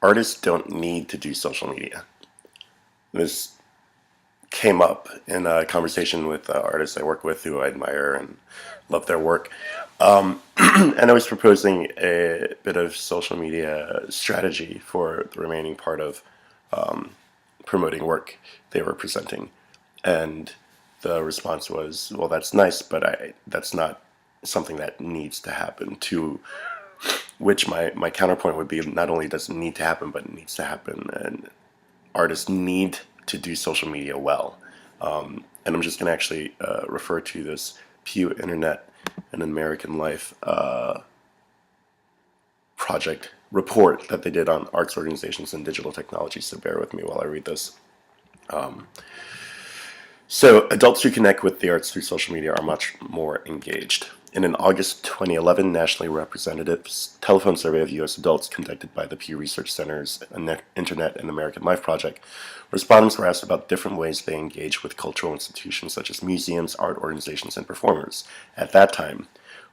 Artists don't need to do social media. This came up in a conversation with artists I work with who I admire and love their work. And I was proposing a bit of social media strategy for the remaining part of promoting work they were presenting. And the response was, well, that's nice, but that's not something that needs to happen. To which my counterpoint would be, not only does it need to happen, but it needs to happen. And artists need to do social media well. And I'm just going to actually refer to this Pew Internet and American Life project report that they did on arts organizations and digital technology. So bear with me while I read this. So adults who connect with the arts through social media are much more engaged. In an August 2011 nationally representative telephone survey of U.S. adults conducted by the Pew Research Center's Internet and American Life Project, respondents were asked about different ways they engage with cultural institutions such as museums, art organizations, and performers. At that time,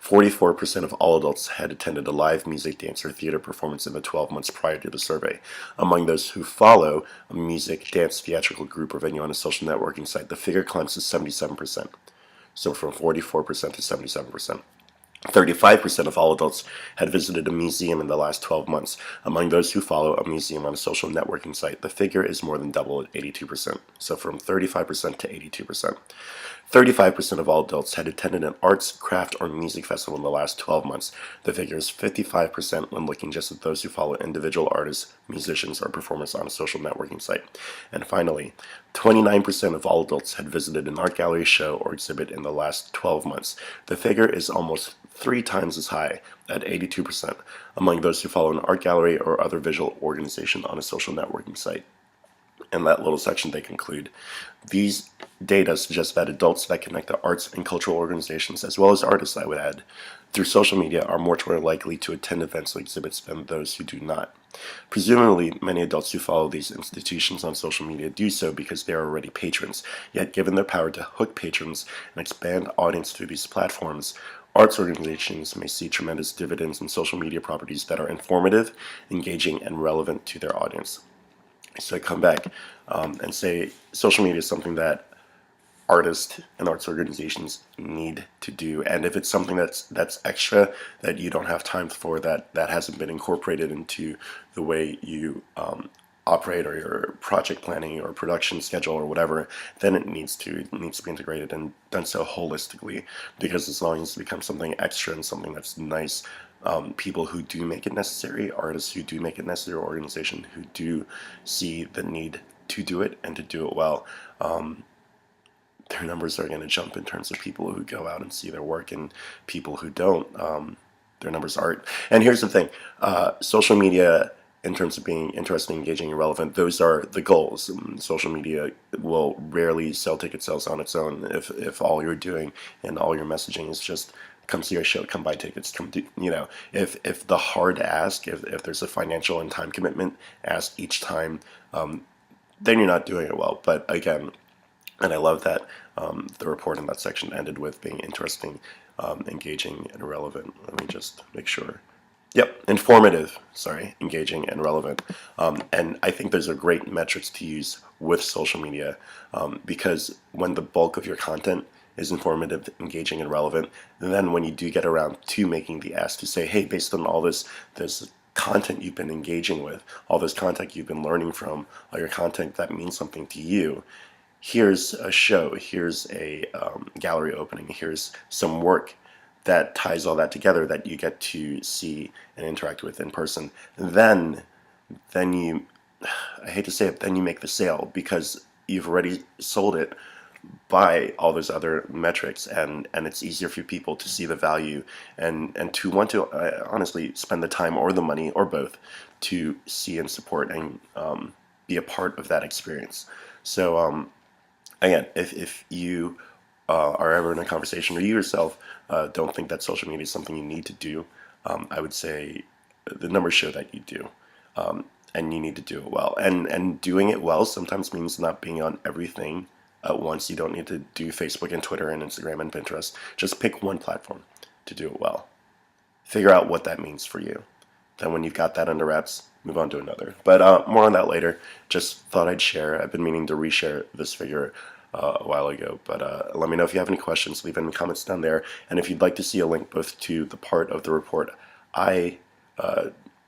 44% of all adults had attended a live music, dance, or theater performance in the 12 months prior to the survey. Among those who follow a music, dance, theatrical group, or venue on a social networking site, the figure climbs to 77%. So from 44% to 77%. 35% of all adults had visited a museum in the last 12 months. Among those who follow a museum on a social networking site, the figure is more than double at 82%. So from 35% to 82%. 35% of all adults had attended an arts, craft, or music festival in the last 12 months. The figure is 55% when looking just at those who follow individual artists, musicians, or performers on a social networking site. And finally, 29% of all adults had visited an art gallery, show, or exhibit in the last 12 months. The figure is almost 3 times as high, at 82%, among those who follow an art gallery or other visual organization on a social networking site. In that little section, they conclude, these data suggest that adults that connect to arts and cultural organizations, as well as artists, I would add, through social media are much more likely to attend events or exhibits than those who do not. Presumably, many adults who follow these institutions on social media do so because they are already patrons, yet given their power to hook patrons and expand audience through these platforms, arts organizations may see tremendous dividends in social media properties that are informative, engaging, and relevant to their audience. So I come back and say social media is something that artists and arts organizations need to do, and if it's something that's extra that you don't have time for, that hasn't been incorporated into the way you operate or your project planning or production schedule or whatever, then it needs to be integrated and done so holistically. Because as long as it becomes something extra and something that's nice, people who do make it necessary, artists who do make it necessary, organizations who do see the need to do it and to do it well, their numbers are going to jump in terms of people who go out and see their work, and people who don't, their numbers aren't. And here's the thing, social media, in terms of being interesting, engaging, and relevant, those are the goals. Social media will rarely sell ticket sales on its own if all you're doing and all your messaging is just come see our show, come buy tickets, come do, if the hard ask, if there's a financial and time commitment asked each time, then you're not doing it well. But again, and I love that the report in that section ended with being interesting, engaging, and relevant. Let me just make sure. Yep, informative, sorry, engaging, and relevant. And I think those are great metrics to use with social media, because when the bulk of your content is informative, engaging, and relevant, then when you do get around to making the ask to say, hey, based on all this content you've been engaging with, all this content you've been learning from, all your content that means something to you, here's a show, here's a gallery opening, here's some work that ties all that together that you get to see and interact with in person, then you, I hate to say it, then you make the sale because you've already sold it by all those other metrics, and it's easier for people to see the value and to want to honestly spend the time or the money or both to see and support and be a part of that experience. So again, if you are ever in a conversation or you yourself don't think that social media is something you need to do, I would say the numbers show that you do. And you need to do it well. And doing it well sometimes means not being on everything at once. You don't need to do Facebook and Twitter and Instagram and Pinterest. Just pick one platform to do it well. Figure out what that means for you. then when you've got that under wraps, move on to another. But more on that later. Just thought I'd share. I've been meaning to reshare this figure a while ago, but let me know if you have any questions. Leave any comments down there. And if you'd like to see a link both to the part of the report I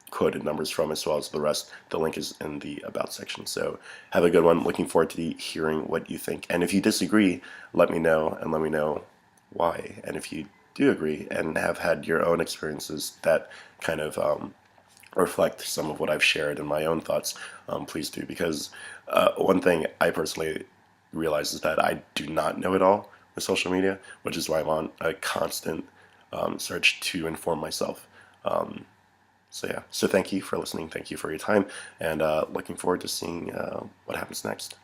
quoted numbers from as well as the rest, the link is in the About section. So have a good one. Looking forward to hearing what you think. And if you disagree, let me know, and let me know why. And if you do agree and have had your own experiences that kind of reflect some of what I've shared in my own thoughts, please do. Because one thing I personally realize is that I do not know it all with social media, which is why I'm on a constant search to inform myself. So yeah, so thank you for listening. Thank you for your time, and looking forward to seeing what happens next.